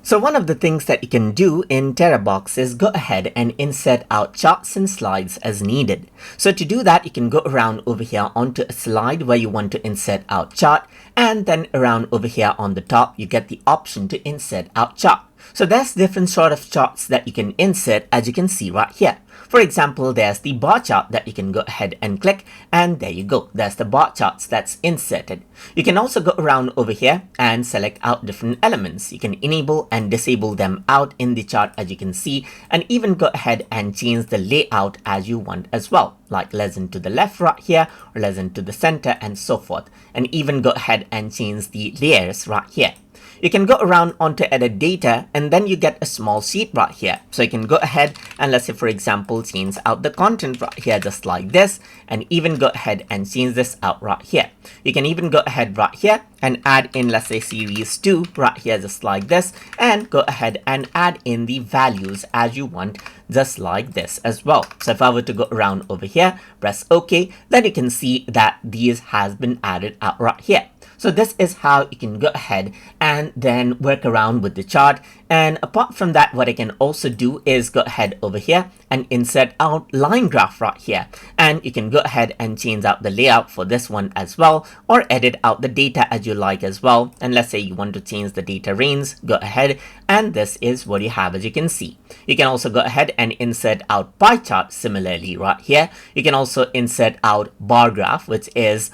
So one of the things that you can do in Terabox is go ahead and insert out charts and slides as needed. So to do that, you can go around over here onto a slide where you want to insert out chart, and then around over here on the top, you get the option to insert out chart. So there's different sort of charts that you can insert, as you can see right here. For example, there's the bar chart that you can go ahead and click, and there you go. There's the bar charts that's inserted. You can also go around over here and select out different elements. You can enable and disable them out in the chart, as you can see, and even go ahead and change the layout as you want as well, like less to the left right here, or less to the center, and so forth. And even go ahead and change the layers right here. You can go around onto edit data, and then you get a small sheet right here. So you can go ahead and, let's say for example, change out the content right here just like this, and even go ahead and change this out right here. You can even go ahead right here and add in, let's say, series 2 right here just like this, and go ahead and add in the values as you want just like this as well. So if I were to go around over here, press OK, then you can see that these has been added out right here. So this is how you can go ahead and then work around with the chart. And apart from that, what I can also do is go ahead over here and insert out line graph right here. And you can go ahead and change out the layout for this one as well, or edit out the data as you like as well. And let's say you want to change the data range, go ahead, and this is what you have, as you can see. You can also go ahead and insert out pie chart similarly right here. You can also insert out bar graph, which is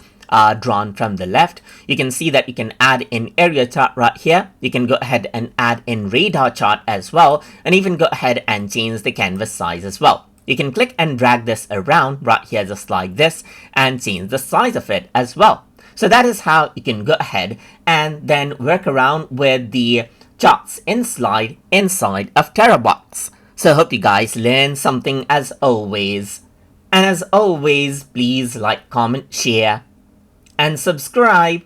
drawn from the left. You can see that you can add in area chart right here. You can go ahead and add in radar chart as well, and even go ahead and change the canvas size as well. You can click and drag this around right here just like this and change the size of it as well. So that is how you can go ahead and then work around with the charts in slide inside of Terabox. So I hope you guys learned something as always. And as always, please like, comment, share, and subscribe.